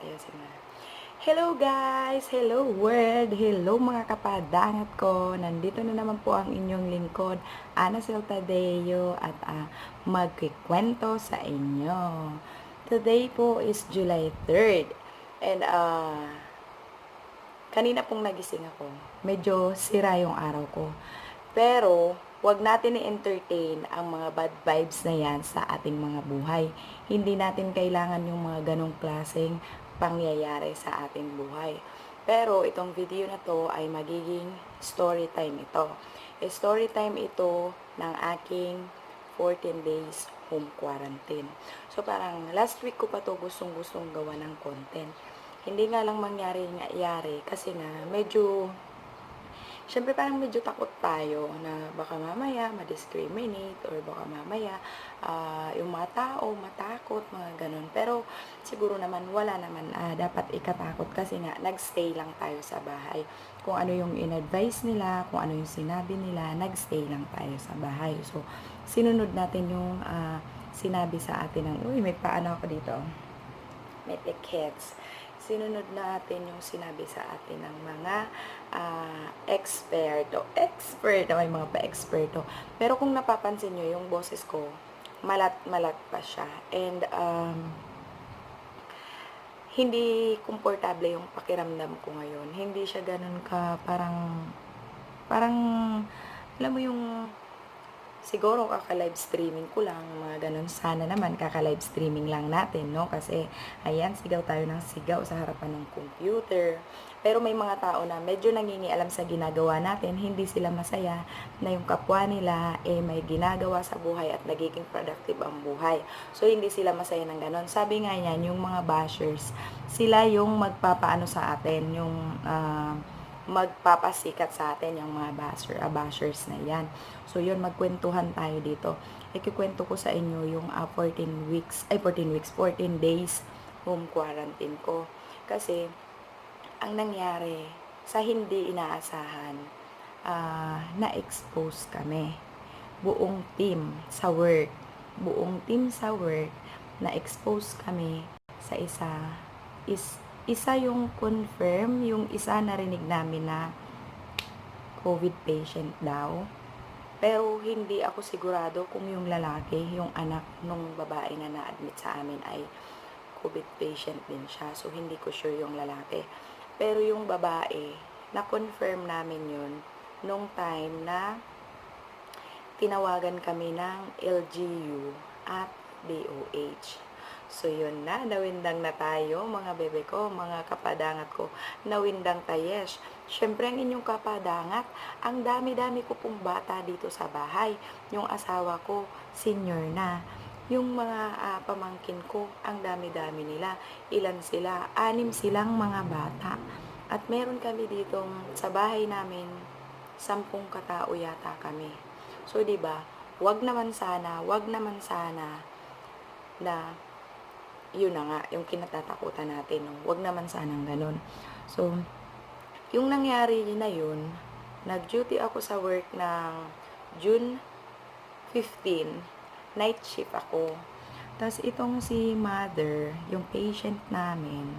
Ayusin mo na. Hello guys! Hello world! Hello mga kapadangat ko! Nandito na naman po ang inyong lingkod, Ana Tadeo, at magkikwento sa inyo. Today po is July 3rd. And kanina pong nagising ako. Medyo sira yung araw ko. Pero, wag natin i-entertain ang mga bad vibes na yan sa ating mga buhay. Hindi natin kailangan yung mga ganong klaseng pangyayari sa ating buhay. Pero, itong video na to ay magiging story time ito. Story time ito ng aking 14 days home quarantine. So, parang last week ko pa to gustong-gustong gawa ng content. Hindi nga lang mangyari kasi nga medyo syempre parang medyo takot tayo na baka mamaya ma-discriminate or baka mamaya yung mga tao matakot, mga ganun. Pero siguro naman wala naman dapat ikatakot kasi nga nagstay lang tayo sa bahay. Kung ano yung in-advise nila, kung ano yung sinabi nila, nagstay lang tayo sa bahay. So, sinunod natin yung sinabi sa atin ng, uy, may paano ako dito, may tickets. Sinunod natin yung sinabi sa atin ng mga eksperto. May mga pa-eksperto. Pero kung napapansin nyo, yung boses ko, malat-malat pa siya. And, hindi komportable yung pakiramdam ko ngayon. Hindi siya ganun ka, parang, alam mo yung, siguro kaka-live streaming ko lang, mga ganun. Sana naman kaka-live streaming lang natin, no? Kasi, ayan, sigaw tayo ng sigaw sa harapan ng computer. Pero may mga tao na medyo nangingialam sa ginagawa natin, hindi sila masaya na yung kapwa nila may ginagawa sa buhay at nagiging productive ang buhay. So, hindi sila masaya ng ganun. Sabi nga yan, yung mga bashers, sila yung magpapaano sa atin, yung magpapasikat sa atin yung mga bashers na yan. So, yun, magkwentuhan tayo dito. Ikikwento ko sa inyo yung 14 days home quarantine ko. Kasi, ang nangyari, sa hindi inaasahan, na-expose kami. Buong team sa work, na-expose kami sa isa yung confirm, yung isa narinig namin na COVID patient daw. Pero hindi ako sigurado kung yung lalaki, yung anak nung babae na na-admit sa amin ay COVID patient din siya. So, hindi ko sure yung lalaki. Pero yung babae, na-confirm namin yun nung time na tinawagan kami ng LGU at DOH. So, yun na. Nawindang na tayo, mga bebe ko, mga kapadangat ko. Nawindang tayesh. Siyempre, ang inyong kapadangat, ang dami-dami ko pong bata dito sa bahay. Yung asawa ko, senior na. Yung mga pamangkin ko, ang dami-dami nila. Ilan sila? 6 silang mga bata. At meron kami dito sa bahay namin, 10 katao yata kami. So, 'di ba? Wag naman sana na yun na nga, yung kinatatakutan natin, no? Wag naman sanang ganun. So, yung nangyari na yun, nag-duty ako sa work ng June 15, night shift ako. Tapos itong si mother, yung patient namin,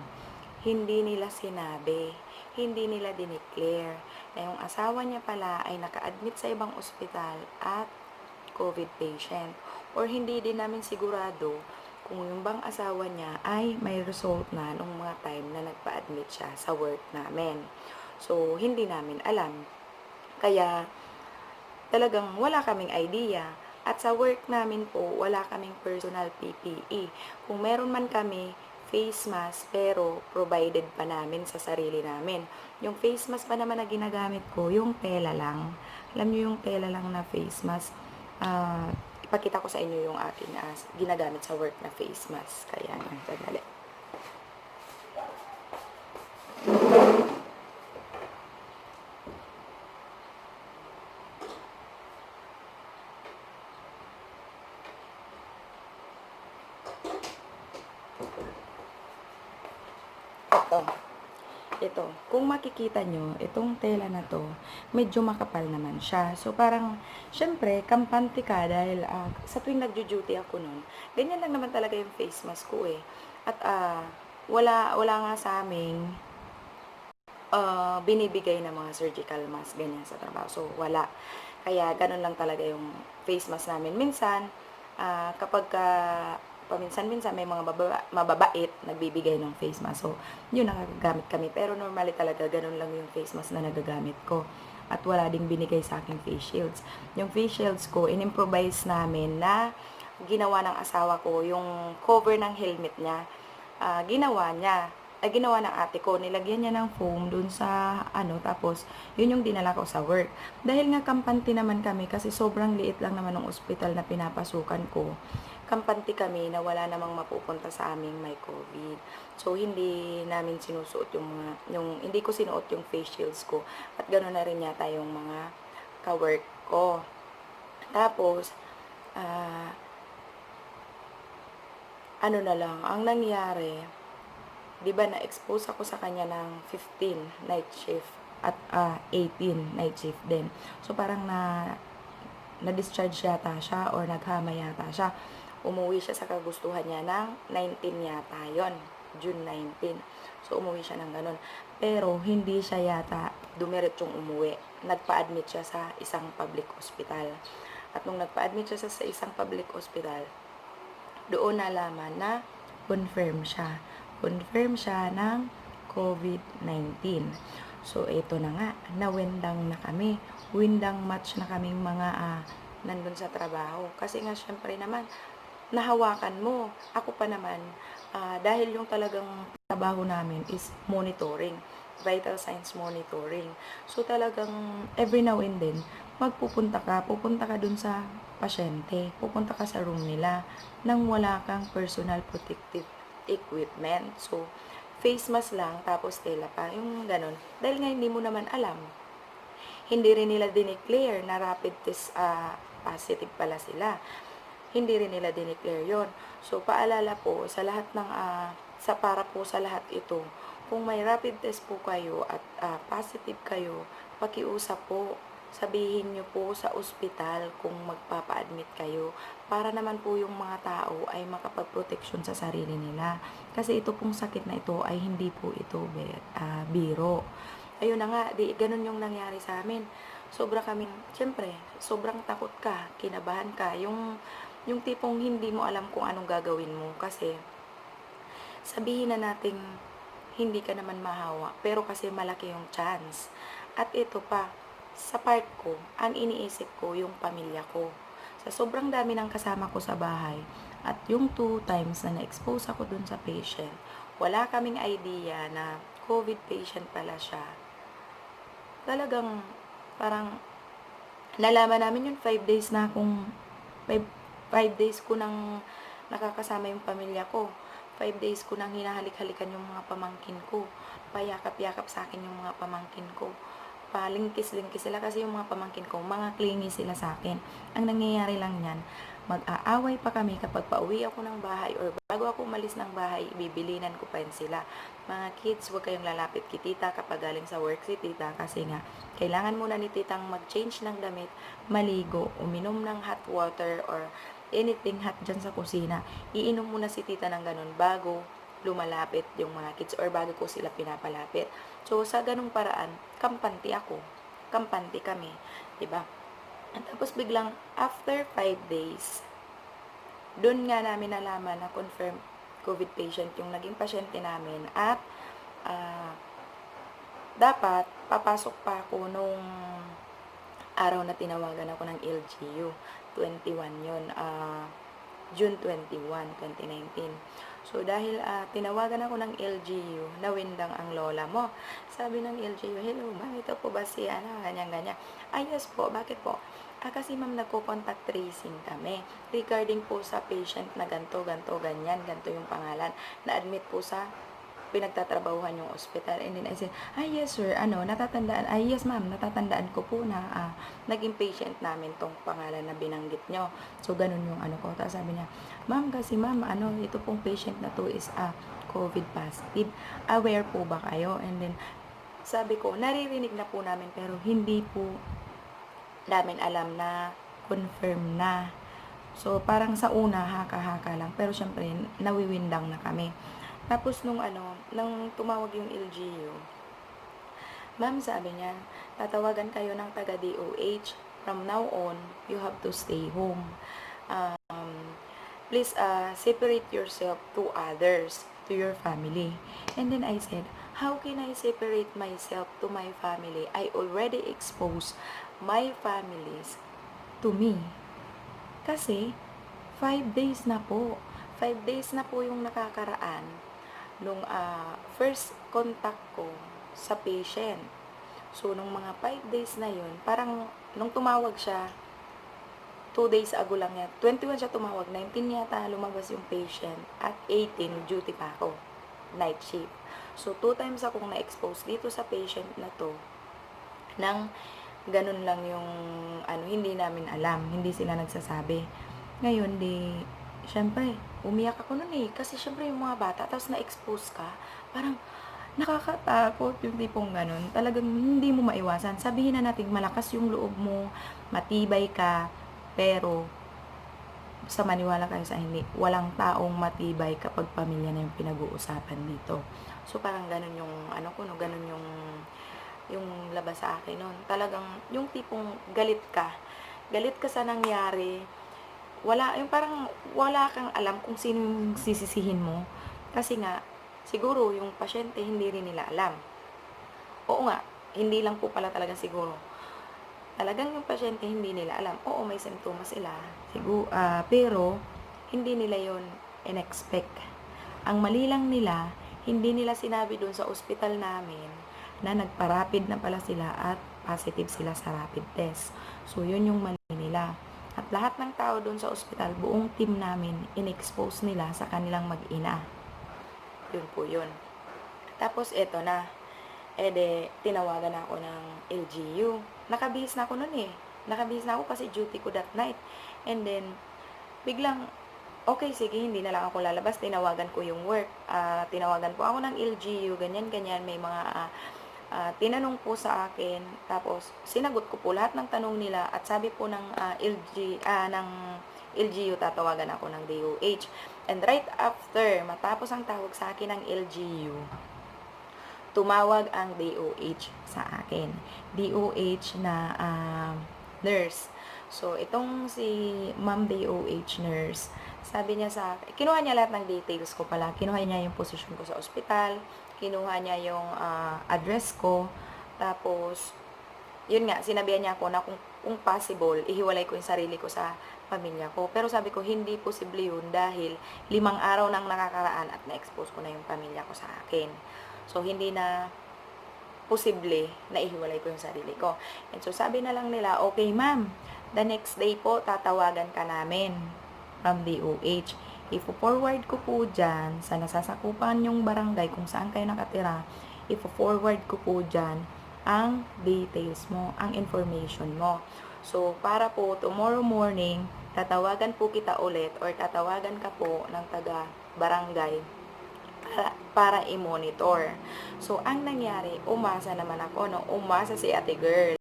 hindi nila sinabi, hindi nila dineclare na yung asawa niya pala ay naka-admit sa ibang ospital at COVID patient. Or hindi din namin sigurado kung yung bang asawa niya ay may result na nung mga time na nagpa-admit siya sa work namin. So, hindi namin alam. Kaya, talagang wala kaming idea. At sa work namin po, wala kaming personal PPE. Kung meron man kami, face mask, pero provided pa namin sa sarili namin. Yung face mask pa naman na ginagamit ko, yung tela lang. Alam niyo yung tela lang na face mask. Ipakita ko sa inyo yung aking ginagamit sa work na face mask. Kaya, sandali. Ito, kung makikita nyo, itong tela na to, medyo makapal naman siya. So, parang, syempre, kampante ka dahil sa tuwing nagjo-duty ako nun, ganyan lang naman talaga yung face mask ko eh. At, wala nga sa sa'ming binibigay na mga surgical mask ganyan sa trabaho. So, wala. Kaya gano'n lang talaga yung face mask namin. Minsan, kapagka paminsan-minsan may mga mababait nagbibigay ng face mask. So, yun nagagamit kami. Pero normally talaga gano'n lang yung face mask na nagagamit ko. At wala ding binigay sa aking face shields. Yung face shields ko, in-improvise namin na ginawa ng asawa ko, yung cover ng helmet niya, ginawa ng ate ko, nilagyan niya ng foam dun sa tapos yun yung dinala ko sa work. Dahil nga kampante naman kami, kasi sobrang liit lang naman ng ospital na pinapasukan ko, kampante kami na wala namang mapupunta sa aming may COVID. So, hindi namin sinusuot hindi ko sinuot yung face shields ko, at gano'n na rin yata yung mga ka-work ko. Tapos, ah, na lang, ang nangyari, 'di ba na-expose ako sa kanya ng 15 night shift at 18 night shift din. So parang na-discharge yata siya or naghama yata siya. Umuwi siya sa kagustuhan niya ng 19 yata yon, June 19. So umuwi siya ng ganun. Pero hindi siya yata dumiretsyong umuwi. Nagpa-admit siya sa isang public hospital. At nung nagpa-admit siya sa isang public hospital, doon nalaman na confirm siya. Confirm siya ng COVID-19. So, ito na nga, nawindang na kami. Windang match na kaming mga nandun sa trabaho. Kasi nga, syempre naman, nahawakan mo. Ako pa naman, dahil yung talagang trabaho namin is monitoring, vital signs monitoring. So, talagang every now and then, pupunta ka dun sa pasyente, pupunta ka sa room nila nang wala kang personal protective equipment. So, face mask lang, tapos tela pa, yung ganun. Dahil nga hindi mo naman alam, hindi rin nila dineclare na rapid test positive pala sila. Hindi rin nila dineclare yon. So, paalala po sa lahat ng, para po sa lahat ito, kung may rapid test po kayo at positive kayo, pakiusap po, sabihin nyo po sa ospital kung magpapa-admit kayo, para naman po yung mga tao ay makapag-proteksyon sa sarili nila. Kasi ito pong sakit na ito ay hindi po ito biro. Ayun na nga, ganun yung nangyari sa amin. Siyempre, sobrang takot ka, kinabahan ka, yung tipong hindi mo alam kung anong gagawin mo, kasi sabihin na nating hindi ka naman mahawa, pero kasi malaki yung chance. At ito pa, sa part ko, ang iniisip ko yung pamilya ko. Sa sobrang dami ng kasama ko sa bahay, at yung 2 times na na-expose ako dun sa patient, wala kaming idea na COVID patient pala siya. Talagang, parang, nalaman namin yung 5 days na akong, 5 days ko nang nakakasama yung pamilya ko. 5 days ko nang hinahalik-halikan yung mga pamangkin ko. Payakap-yakap sa akin yung mga pamangkin ko. Palingkis-lingkis sila, kasi yung mga pamangkin ko, mga clingy sila sa akin. Ang nangyayari lang yan, mag-aaway pa kami kapag pauwi ako ng bahay or bago ako umalis ng bahay, bibilinan ko pa rin sila. Mga kids, huwag kayong lalapit kay tita kapag galing sa work si tita, kasi nga, kailangan muna ni titang mag-change ng damit, maligo, uminom ng hot water or anything hot dyan sa kusina. Iinom muna si tita ng ganun bago lumalapit yung mga kids or bago ko sila pinapalapit. So, sa ganung paraan, kampante ako. Kampante kami. 'Di ba? At tapos biglang, after 5 days, doon nga namin nalaman na confirmed COVID patient yung naging pasyente namin, at dapat papasok pa ako nung araw na tinawagan ako ng LGU. 21 yun. June 21, 2019. So, dahil tinawagan ako ng LGU, nawindang ang lola mo. Sabi ng LGU, hello ma'am, ito po ba si ganyan-ganyan? Yes po, bakit po? Kasi ma'am, nagko-contact tracing kami regarding po sa patient na ganto, ganyan, ganto yung pangalan. Na-admit po sa pinagtatrabahuhan yung hospital. And then I said, yes sir, natatandaan, yes ma'am, natatandaan ko po na naging patient namin tong pangalan na binanggit nyo. So, ganun yung ko. Tapos sabi niya, ma'am, kasi ma'am, ito pong patient na to is COVID positive. Aware po ba kayo? And then, sabi ko, naririnig na po namin, pero hindi po namin alam na confirm na. So, parang sa una, haka-haka lang. Pero syempre, nawiwindang na kami. Tapos nung tumawag yung LGU, ma'am, sabi niya, tatawagan kayo ng taga DOH. From now on, you have to stay home. Please separate yourself to others, to your family. And then I said, how can I separate myself to my family? I already exposed my families to me. Kasi, 5 days na po. 5 days na po yung nakakaraan nung first contact ko sa patient. So, nung mga 5 days na yun, parang nung tumawag siya, 2 days ago lang yan. 21 siya tumawag, 19 yata lumabas yung patient, at 18 duty pa ako, night shift. So, 2 times akong na-expose dito sa patient na to, nang ganun lang yung hindi namin alam, hindi sila nagsasabi. Ngayon, syempre, umiyak ako nun kasi syempre yung mga bata, tapos na-expose ka, parang nakakatakot yung tipong ganun. Talagang hindi mo maiwasan. Sabihin na natin, malakas yung loob mo, matibay ka, pero sa maniwala kayo sa hindi, walang taong matibay kapag pamilya na yung pinag-uusapan dito. So, parang ganun yung, ganun yung labas sa akin nun. Talagang, yung tipong galit ka sa nangyari, yung parang wala kang alam kung sino yung sisisihin mo. Kasi nga, siguro yung pasyente hindi rin nila alam. Oo nga, hindi lang po pala talaga siguro. Talagang yung pasyente hindi nila alam. Oo, may simptomas sila. Siguro, pero hindi nila yon in-expect. Ang mali lang nila, hindi nila sinabi dun sa ospital namin na nagpa-rapid na pala sila at positive sila sa rapid test. So, yun yung mali nila. At lahat ng tao dun sa ospital, buong team namin, in-expose nila sa kanilang mag-ina. Yun po yun. Tapos, eto na. Tinawagan ako ng LGU. Nakabihis na ako nun Nakabihis na ako kasi duty ko that night. And then, biglang, okay, sige, hindi na lang ako lalabas. Tinawagan ko yung work. Tinawagan po ako ng LGU, ganyan. May mga tinanong po sa akin. Tapos, sinagot ko po lahat ng tanong nila. At sabi po ng LGU, tatawagan ako ng DOH. And right after, matapos ang tawag sa akin ng LGU, tumawag ang DOH sa akin. DOH na nurse. So, itong si Ma'am DOH nurse, sabi niya sa akin, kinuha niya lahat ng details ko pala. Kinuha niya yung position ko sa ospital, kinuha niya yung address ko, tapos, yun nga, sinabihan niya ako na kung possible, ihiwalay ko yung sarili ko sa pamilya ko. Pero sabi ko, hindi posible yun dahil 5 araw nang nakakaraan at na-expose ko na yung pamilya ko sa akin. So, hindi na posible na ihiwalay ko yung sarili ko. And so, sabi na lang nila, okay ma'am, the next day po, tatawagan ka namin from DOH. Ifo-forward ko po dyan sa nasasakupan yung barangay kung saan kayo nakatira. Ifo-forward ko po dyan ang details mo, ang information mo. So, para po tomorrow morning, tatawagan po kita ulit or tatawagan ka po ng taga-barangay para i-monitor. So, ang nangyari, umasa naman ako, umasa si ate girl.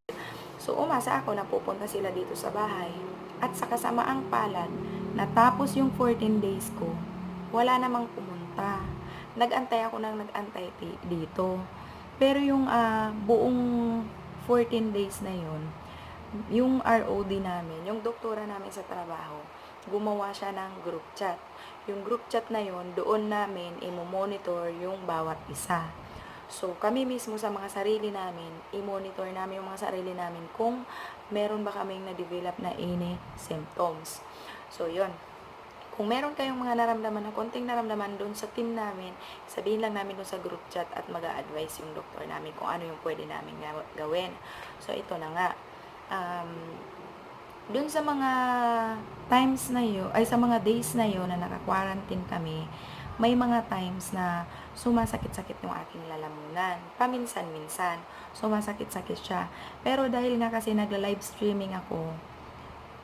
So, umasa ako na pupunta sila dito sa bahay. At sa kasamaang palad, natapos yung 14 days ko, wala namang pumunta. Nag-antay ako ng nag-antay dito. Pero yung buong 14 days na yun, yung ROD namin, yung doktora namin sa trabaho, gumawa siya ng group chat. Yung group chat na yun, doon namin i-monitor yung bawat isa. So, kami mismo sa mga sarili namin, i-monitor namin yung mga sarili namin kung meron ba kaming na-develop na any symptoms. So, yun. Kung meron kayong mga naramdaman na konting naramdaman doon sa team namin, sabihin lang namin doon sa group chat at mag-a-advise yung doktor namin kung ano yung pwede namin gawin. So, ito na nga. Doon sa mga times na yun, sa mga days na yun na naka-quarantine kami, may mga times na sumasakit-sakit yung aking lalamunan. Paminsan-minsan, sumasakit-sakit siya. Pero dahil nga kasi nagla-live streaming ako,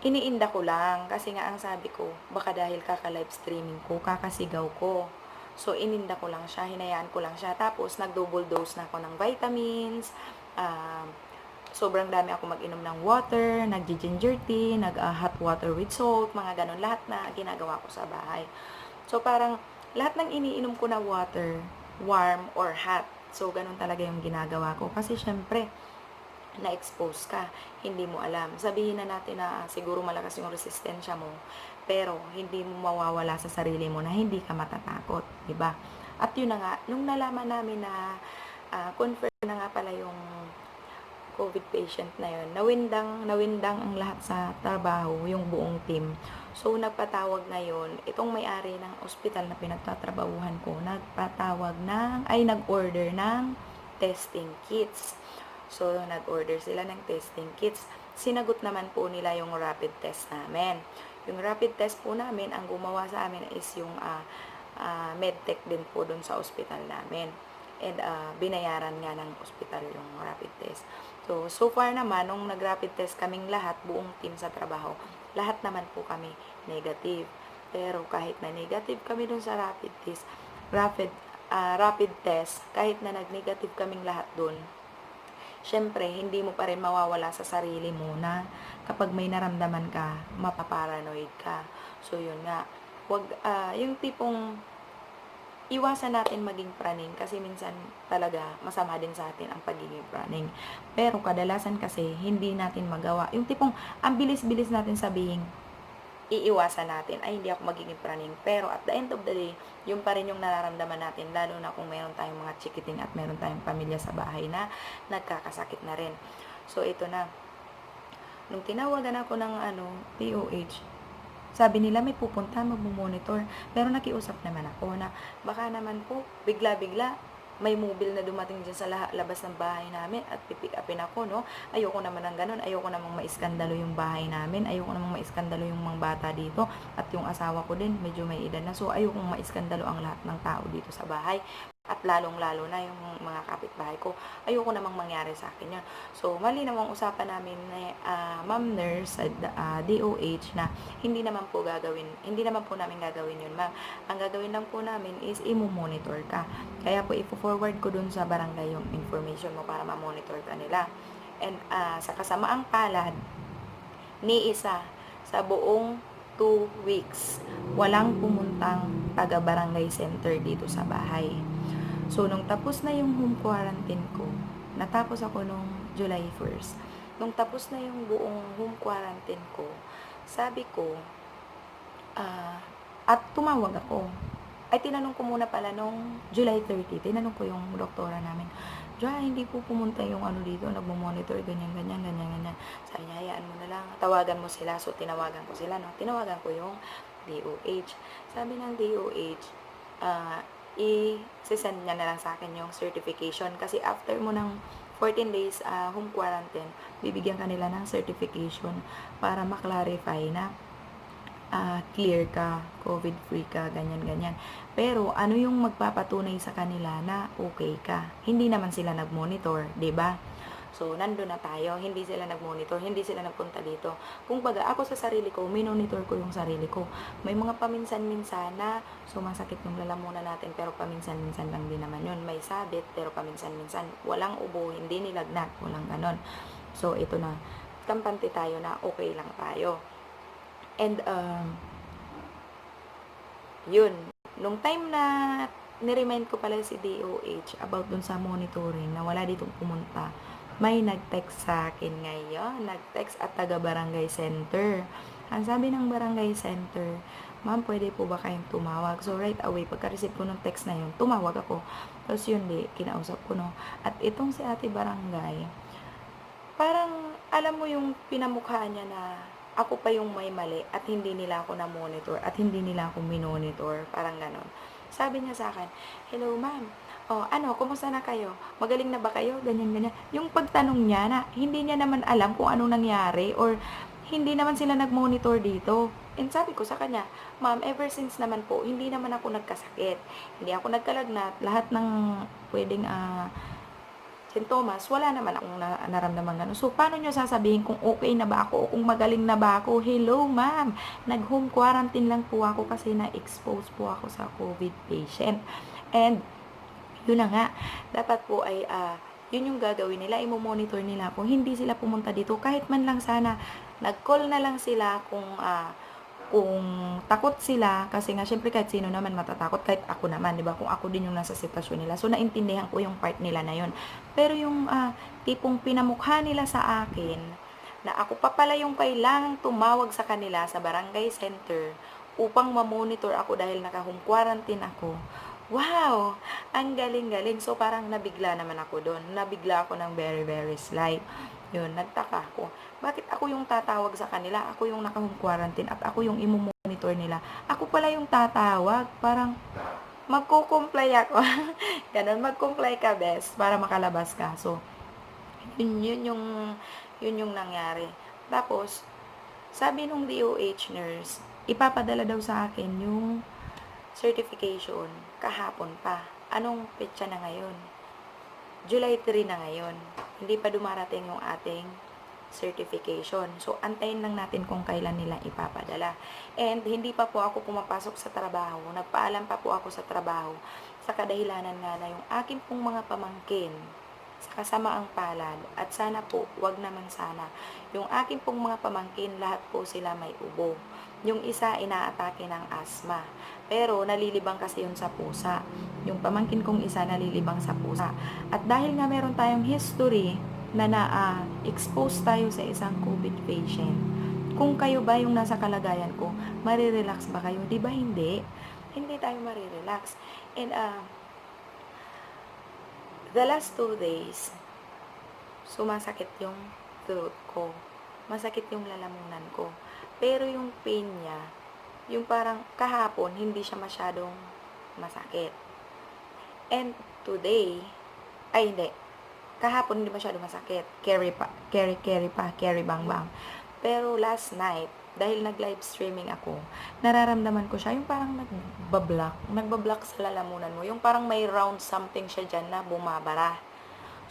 iniinda ko lang. Kasi nga ang sabi ko, baka dahil kaka-live streaming ko, kakasigaw ko. So, ininda ko lang siya, hinayaan ko lang siya. Tapos, nag-double dose na ako ng vitamins, sobrang dami ako mag-inom ng water, nag-ginger tea, nag-hot water with salt, mga ganun, lahat na ginagawa ko sa bahay. So, parang lahat ng iniinom ko na water, warm or hot. So, ganun talaga yung ginagawa ko. Kasi syempre, na-expose ka, hindi mo alam. Sabihin na natin na siguro malakas yung resistensya mo, pero hindi mo mawawala sa sarili mo na hindi ka matatakot, di ba? At yun na nga, nung nalaman namin na confirm na nga pala yung COVID patient na yun, nawindang ang lahat sa trabaho, yung buong team. So, nagpatawag ngayon, itong may-ari ng ospital na pinagtatrabahuhan ko, nag-order ng testing kits. So, nag-order sila ng testing kits. Sinagot naman po nila yung rapid test namin. Yung rapid test po namin, ang gumawa sa amin is yung medtech din po dun sa ospital namin. And binayaran nga ng ospital yung rapid test. So far naman, nung nag-rapid test kaming lahat, buong team sa trabaho, lahat naman po kami negative. Pero kahit na negative kami dun sa rapid test, kahit na nag-negative kaming lahat dun, syempre, hindi mo pa rin mawawala sa sarili mo na kapag may naramdaman ka, mapaparanoid ka. So, yun nga. Yung tipong iwasan natin maging praning kasi minsan talaga masama din sa atin ang pagiging praning. Pero kadalasan kasi hindi natin magawa. Yung tipong ang bilis-bilis natin sabihin, iiwasan natin, ay hindi ako magiging praning. Pero at the end of the day, yung pa rin yung nararamdaman natin, lalo na kung meron tayong mga chikiting at meron tayong pamilya sa bahay na nagkakasakit na rin. So, ito na. Nung tinawagan ako ng POH, sabi nila may pupunta, magmumonitor. Pero nakiusap naman ako na baka naman po, bigla-bigla, may mobile na dumating dyan sa labas ng bahay namin at pipick upin ako, no? Ayoko naman ng ganun. Ayoko namang maiskandalo yung bahay namin. Ayoko namang maiskandalo yung mga bata dito. At yung asawa ko din, medyo may edad na. So, ayoko maiskandalo ang lahat ng tao dito sa bahay. At lalong-lalo na yung mga kapitbahay ko. Ayoko namang mangyari sa akin yun. So, mali namang usapan namin na ma'am nurse sa DOH na hindi naman po namin gagawin yun, ma'am. Ang gagawin lang po namin is i-monitor ka. Kaya po i-forward ko dun sa barangay yung information mo para ma-monitor ka nila. And sa kasamaang palad, ni isa sa buong 2 weeks, walang pumuntang taga-barangay center dito sa bahay. So, nung tapos na yung home quarantine ko, natapos ako nung July 1st. Nung tapos na yung buong home quarantine ko, sabi ko, at tumawag ako. Ay, tinanong ko muna pala nung July 30, tinanong ko yung doktora namin, hindi po pumunta yung dito, nagmo-monitor, ganyan. Sabi niya, hayaan mo na lang, tawagan mo sila. So, tinawagan ko sila, no? Tinawagan ko yung DOH. Sabi ng DOH, i-send niya na lang sa akin yung certification kasi after mo ng 14 days home quarantine, bibigyan ka nila ng certification para maklarify na clear ka, COVID-free ka, ganyan. Pero ano yung magpapatunay sa kanila na okay ka? Hindi naman sila nag-monitor, 'di ba? So, nandun na tayo. Hindi sila nag-monitor, hindi sila nagpunta dito. Kung baga, ako sa sarili ko, minonitor ko yung sarili ko. May mga paminsan-minsan na sumasakit yung lalamunan natin, pero paminsan-minsan lang din naman yun. May sabit, pero paminsan-minsan. Walang ubo, hindi nilagnat, walang ganon. So, ito na. Kampante tayo na okay lang tayo. And, yun. Nung time na niremind ko pala si DOH about dun sa monitoring na wala ditong pumunta, may nag-text sa akin ngayon, nag-text at taga-barangay center. Ang sabi ng barangay center, ma'am, pwede po ba kayong tumawag? So, right away, pagka-receive ko ng text na yun, tumawag ako. Tapos yun, kinausap ko, no? At itong si ate barangay, parang, alam mo yung pinamukha niya na ako pa yung may mali at hindi nila ako na-monitor at hindi nila ako minonitor, parang ganon. Sabi niya sa akin, hello ma'am, kumusta na kayo? Magaling na ba kayo? Ganyan. Yung pagtanong niya na hindi niya naman alam kung anong nangyari or hindi naman sila nag-monitor dito. And sabi ko sa kanya, ma'am, ever since naman po, hindi naman ako nagkasakit. Hindi ako nagkalagnat. Lahat ng pwedeng sintomas, wala naman akong naramdaman gano'n. So, paano nyo sasabihin kung okay na ba ako o kung magaling na ba ako? Hello, ma'am. Nag-home quarantine lang po ako kasi na-expose po ako sa COVID patient. And, yun na nga, dapat po ay yun yung gagawin nila, i-monitor nila kung hindi sila pumunta dito, kahit man lang sana nag-call na lang sila kung kung takot sila, kasi nga syempre kahit sino naman matatakot, kahit ako naman, 'di ba? Kung ako din yung nasa sitwasyon nila. So naintindihan ko yung part nila na yun. Pero yung tipong pinamukha nila sa akin na ako pa pala yung kailangang tumawag sa kanila sa barangay center upang ma-monitor ako dahil naka-home quarantine ako. Wow! Ang galing-galing. So parang nabigla naman ako doon. Nabigla ako ng very very slight. Yun, nagtaka ako. Bakit ako yung tatawag sa kanila? Ako yung naka-home quarantine at ako yung imo-monitor nila. Ako pala yung tatawag. Parang magko-comply ako. Ganun, mag-comply ka, best, para makalabas ka. So, yun yung nangyari. Tapos, sabi nung DOH nurse, ipapadala daw sa akin yung certification kahapon pa. Anong petsa na ngayon? July 3 na ngayon. Hindi pa dumarating yung ating certification. So, antayin lang natin kung kailan nila ipapadala. And, hindi pa po ako pumapasok sa trabaho. Nagpaalam pa po ako sa trabaho sa kadahilanan nga na yung aking pong mga pamangkin sa kasamaang palad. At sana po, wag naman sana. Yung aking pong mga pamangkin, lahat po sila may ubo. Yung isa, inaatake ng asma. Pero, nalilibang kasi yun sa pusa. Yung pamangkin kong isa, nalilibang sa pusa. At dahil nga meron tayong history na na-expose tayo sa isang COVID patient, kung kayo ba yung nasa kalagayan ko, marirelax ba kayo? Di ba hindi? Hindi tayo marirelax. And, the last 2 days, sumasakit yung throat ko. Masakit yung lalamunan ko. Pero yung pain niya, yung parang kahapon, hindi siya masyadong masakit. And today, ay hindi, kahapon hindi masyadong masakit. Carry bang bang. Pero last night, dahil nag-live streaming ako, nararamdaman ko siya, yung parang nagbablock sa lalamunan mo. Yung parang may round something siya dyan na bumabara.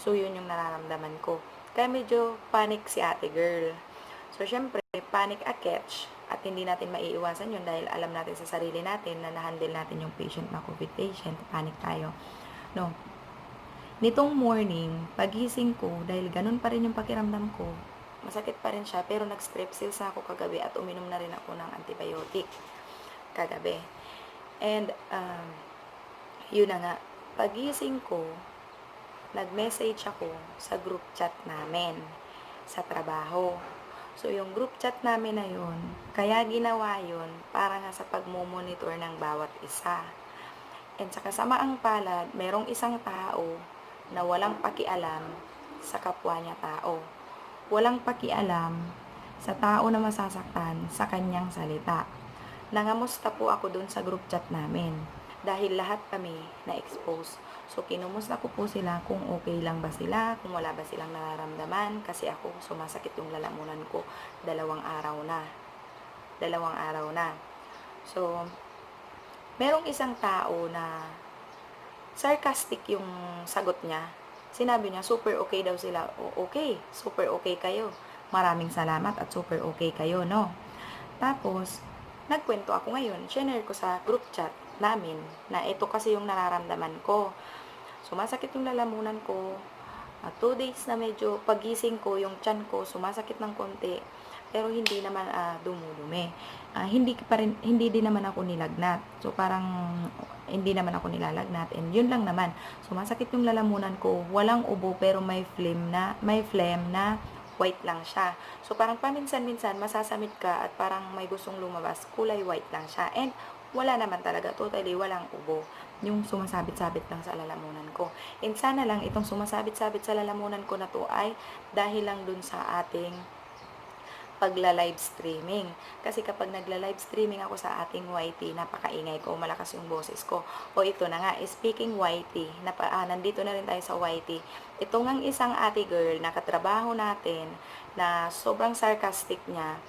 So, yun yung nararamdaman ko. Kaya medyo panic si ate girl. So, syempre, panic a catch at hindi natin maiiwasan yun dahil alam natin sa sarili natin na na-handle natin yung patient na COVID patient. Panic tayo. No. Nitong morning, pagising ko, dahil ganun pa rin yung pakiramdam ko, masakit pa rin siya, pero nag-strepsils na ako kagabi at uminom na rin ako ng antibiotic kagabi. And, yun na nga, pagising ko, nag-message ako sa group chat namin sa trabaho. So, yung group chat namin na yun, kaya ginawa yun para nga sa pagmumonitor ng bawat isa. And sa kasamaang palad, merong isang tao na walang pakialam sa kapwa niya tao. Walang pakialam sa tao na masasaktan sa kanyang salita. Nangamusta po ako dun sa group chat namin dahil lahat kami na-expose. So, kinumusta ko po sila kung okay lang ba sila, kung wala ba silang nararamdaman, kasi ako sumasakit yung lalamunan ko 2 araw na. 2 araw na. So, merong isang tao na sarcastic yung sagot niya. Sinabi niya, super okay daw sila. Okay, super okay kayo. Maraming salamat at super okay kayo, no? Tapos, nagkwento ako ngayon. Share ko sa group chat namin na ito kasi yung nararamdaman ko. Sumasakit yung lalamunan ko. 2 days na medyo pagising ko, yung tiyan ko sumasakit ng konti. Pero hindi naman dumudumi. Hindi din naman ako nilagnat. So parang hindi naman ako nilalagnat. And yun lang naman. Sumasakit yung lalamunan ko. Walang ubo pero may phlegm na white lang siya. So parang paminsan-minsan masasamit ka at parang may gustong lumabas. Kulay white lang siya. And wala naman talaga, totally walang ubo. Yung sumasabit-sabit lang sa lalamunan ko. And sana lang itong sumasabit-sabit sa lalamunan ko na to ay dahil lang dun sa ating pagla-live streaming. Kasi kapag nagla-live streaming ako sa ating YT, napakaingay ko, malakas yung boses ko. O ito na nga, speaking YT, nandito na rin tayo sa YT. Ito ngang isang ate girl na katrabaho natin na sobrang sarcastic niya,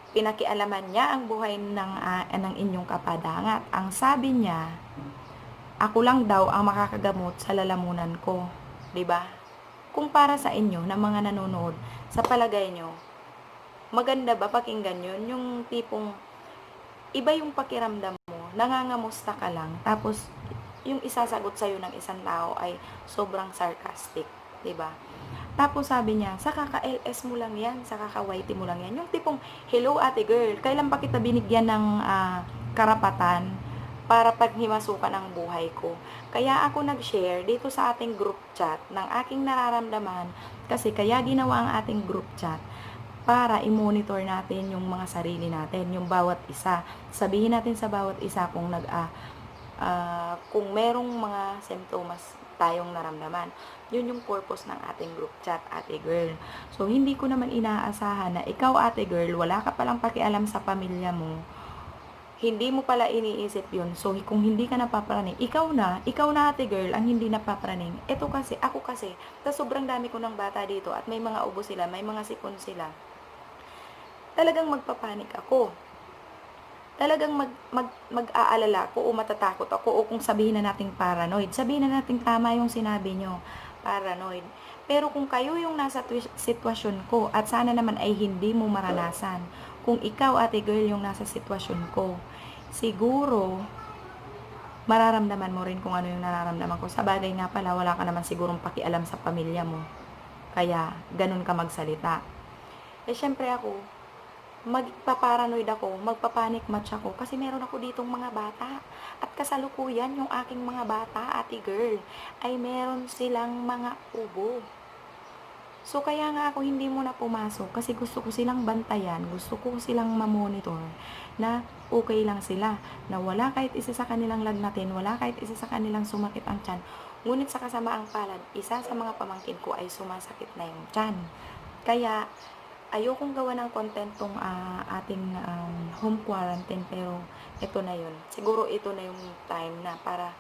pinakialaman niya ang buhay ng inyong kapadangat. Ang sabi niya, ako lang daw ang makakagamot sa lalamunan ko. 'Di ba? Kung para sa inyo na mga nanonood, sa palagay nyo, maganda ba pakinggan yun? Yung tipong, iba yung pakiramdam mo, nangangamusta ka lang, tapos yung isasagot sa'yo ng isang tao ay sobrang sarcastic. 'Di ba? Tapos sabi niya, sa kaka-LS mo lang yan, sa kaka-YT mo lang yan. Yung tipong, hello ate girl, kailan pa kita binigyan ng karapatan para paghimasukan ang buhay ko. Kaya ako nag-share dito sa ating group chat ng aking nararamdaman kasi kaya ginawa ang ating group chat para i-monitor natin yung mga sarili natin, yung bawat isa. Sabihin natin sa bawat isa kung merong mga simptomas tayong naramdaman. Yun yung purpose ng ating group chat, ate girl. So, hindi ko naman inaasahan na ikaw, ate girl, wala ka palang pakialam sa pamilya mo. Hindi mo pala iniisip yun. So, kung hindi ka napapraning, ikaw na ate girl, ang hindi napapraning. Ito kasi, ako kasi, sobrang dami ko ng bata dito at may mga ubo sila, may mga sipon sila. Talagang magpapanik ako. Talagang mag-aalala ako o matatakot ako o kung sabihin na nating paranoid. Sabihin na nating tama yung sinabi nyo, paranoid. Pero kung kayo yung nasa sitwasyon ko at sana naman ay hindi mo maranasan, kung ikaw ate girl yung nasa sitwasyon ko, siguro mararamdaman mo rin kung ano yung nararamdaman ko. Sa bagay nga pala, wala ka naman sigurong pakialam sa pamilya mo. Kaya, ganun ka magsalita. Syempre ako, magpaparanoid ako, magpapanik match ako kasi meron ako ditong mga bata. At kasalukuyan yung aking mga bata, ate girl, ay meron silang mga ubo. So kaya nga ako hindi muna pumasok kasi gusto ko silang bantayan, gusto ko silang mamonitor na okay lang sila, na wala kahit isa sa kanilang lagnatin, wala kahit isa sa kanilang sumakit ang tiyan. Ngunit sa kasamaang palad, isa sa mga pamangkin ko ay sumasakit na yung tiyan. Kaya ayokong gawa ng content tong ating home quarantine pero ito na yun. Siguro ito na yung time na para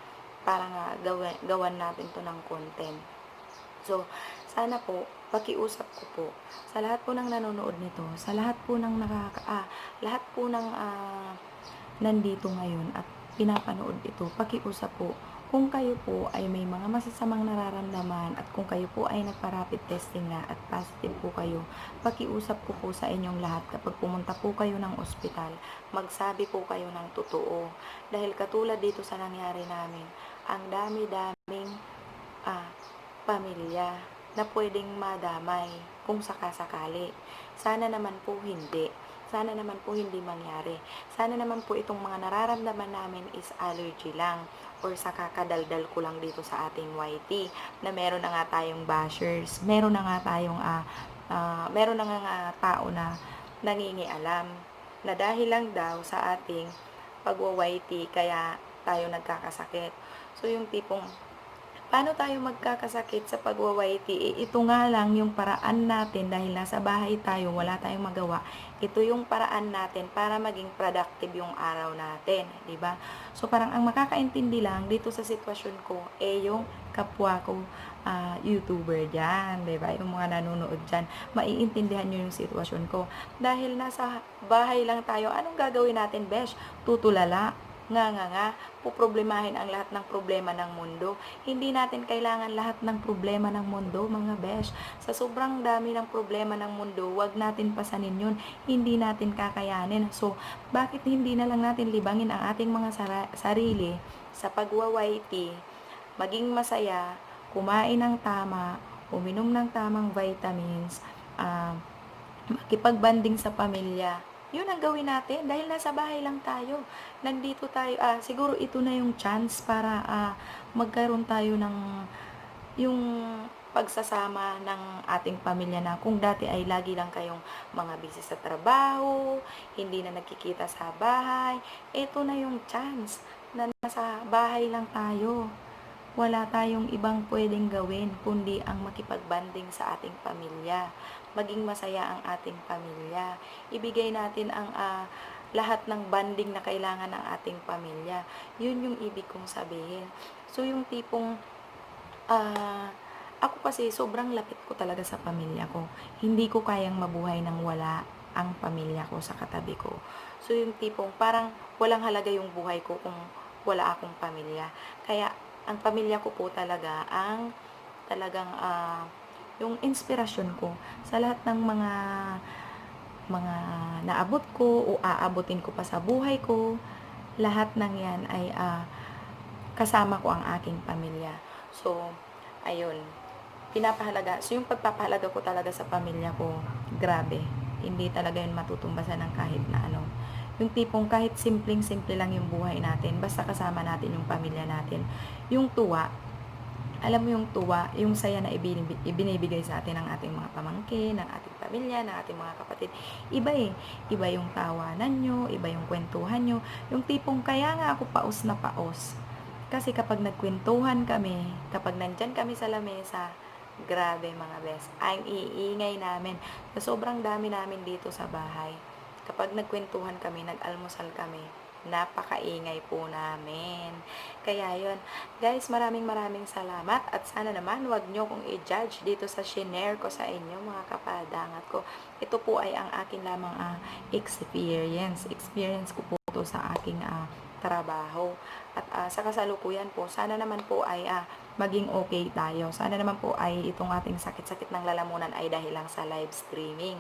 nga gawan natin to ng content. So, sana po, pakiusap ko po sa lahat po ng nanonood nito, sa lahat po ng lahat po ng nandito ngayon at pinapanood ito, pakiusap po kung kayo po ay may mga masasamang nararamdaman at kung kayo po ay nagpa-rapid testing na at positive po kayo, pakiusap ko po sa inyong lahat kapag pumunta po kayo ng ospital, magsabi po kayo ng totoo. Dahil katulad dito sa nangyari namin, ang dami-daming pamilya na pwedeng madamay kung sakasakali. Sana naman po hindi. Sana naman po hindi mangyari. Sana naman po itong mga nararamdaman namin is allergy lang or sa kakadaldal ko lang dito sa ating YT na meron na nga tayong bashers, meron na nga tayong meron na nga tao na nangingialam na dahil lang daw sa ating pagwa-YT kaya tayo nagkakasakit. So yung tipong paano tayo magkakasakit sa pagwa-YT? Ito nga lang yung paraan natin dahil nasa bahay tayo, wala tayong magawa. Ito yung paraan natin para maging productive yung araw natin, di ba? So parang ang makakaintindi lang dito sa sitwasyon ko yung kapwa ko YouTuber diyan, di ba? Yung mga nanonood diyan, maiintindihan niyo yung sitwasyon ko. Dahil nasa bahay lang tayo, anong gagawin natin, besh? Tutulala nga, puproblemahin ang lahat ng problema ng mundo. Hindi natin kailangan lahat ng problema ng mundo, mga besh. Sa sobrang dami ng problema ng mundo, wag natin pasanin yun. Hindi natin kakayanin. So, bakit hindi na lang natin libangin ang ating mga sarili sa pagwa-YT, maging masaya, kumain ng tama, uminom ng tamang vitamins, makipagbanding sa pamilya. Yun ang gawin natin dahil nasa bahay lang tayo. Nandito tayo, siguro ito na yung chance para magkaroon tayo ng yung pagsasama ng ating pamilya na kung dati ay lagi lang kayong mga busy sa trabaho, hindi na nagkikita sa bahay, ito na yung chance na nasa bahay lang tayo. Wala tayong ibang pwedeng gawin kundi ang makipagbanding sa ating pamilya. Maging masaya ang ating pamilya. Ibigay natin ang lahat ng banding na kailangan ng ating pamilya. Yun yung ibig kong sabihin. So yung tipong ako kasi sobrang lapit ko talaga sa pamilya ko. Hindi ko kayang mabuhay nang wala ang pamilya ko sa katabi ko. So yung tipong parang walang halaga yung buhay ko kung wala akong pamilya. Kaya ang pamilya ko po talaga ang talagang yung inspirasyon ko sa lahat ng mga naabot ko o aabutin ko pa sa buhay ko. Lahat ng yan ay kasama ko ang aking pamilya. So, ayun. pinapahalaga. So, yung pagpapahalaga ko talaga sa pamilya ko, grabe. Hindi talaga yun matutumbasan ng kahit na ano. Yung tipong kahit simpleng-simple lang yung buhay natin, basta kasama natin yung pamilya natin. Yung tuwa, alam mo yung tuwa, yung saya na ibinibigay sa atin ng ating mga pamangkin, ng ating pamilya, ng ating mga kapatid. Iba eh. Iba yung tawanan nyo, iba yung kwentuhan nyo. Yung tipong kaya nga ako paos na paos. Kasi kapag nagkwentuhan kami, kapag nandyan kami sa lamesa, grabe mga best, ang iingay namin. Sobrang dami namin dito sa bahay. Kapag nagkwentuhan kami, nag-almusal kami, napakaingay po namin. Kaya yon guys, maraming salamat at sana naman wag nyo kong i-judge dito sa shinare ko sa inyo mga kapadangat ko. Ito po ay ang akin lamang experience ko po to sa aking trabaho. At sa kasalukuyan po, sana naman po ay maging okay tayo. Sana naman po ay itong ating sakit-sakit ng lalamunan ay dahil lang sa live streaming.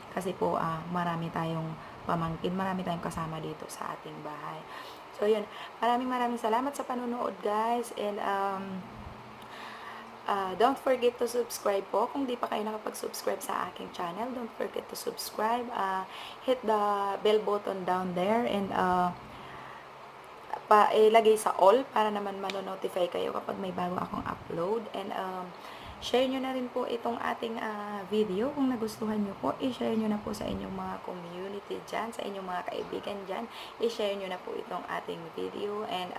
Kasi po marami tayong pamangkin, marami tayong kasama dito sa ating bahay. So yun, maraming salamat sa panonood guys, and don't forget to subscribe po. Kung di pa kayo nakapag-subscribe sa aking channel, don't forget to subscribe. Hit the bell button down there, and ilagay sa all para naman mano-notify kayo kapag may bago akong upload. And share nyo na rin po itong ating video kung nagustuhan nyo po. I-share nyo na po sa inyong mga community dyan, sa inyong mga kaibigan dyan. I-share nyo na po itong ating video. And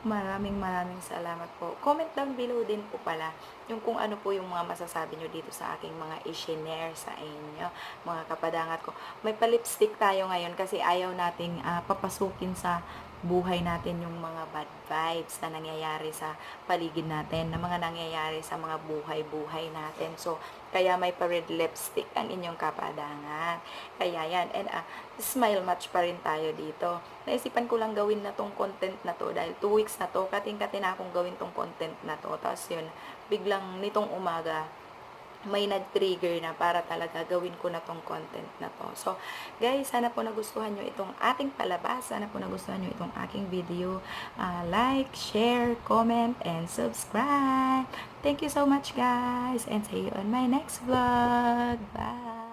maraming salamat po. Comment down below din po pala yung kung ano po yung mga masasabi nyo dito sa aking mga i-share sa inyo, mga kapadangat ko. May pa-lipstick tayo ngayon kasi ayaw nating papasukin sa buhay natin yung mga bad vibes na nangyayari sa paligid natin, na mga nangyayari sa mga buhay-buhay natin. So, kaya may pa-red lipstick ang inyong kapadangan. Kaya yan. And smile match pa rin tayo dito. Naisipan ko lang gawin na tong content na to dahil 2 weeks na to, kating-kati na akong gawin tong content na to. Tapos yun, biglang nitong umaga, may nag-trigger na para talaga gawin ko na tong content na to. So, guys, sana po nagustuhan nyo itong ating palabas. Sana po nagustuhan nyo itong aking video. Like, share, comment, and subscribe. Thank you so much, guys. And see you on my next vlog. Bye!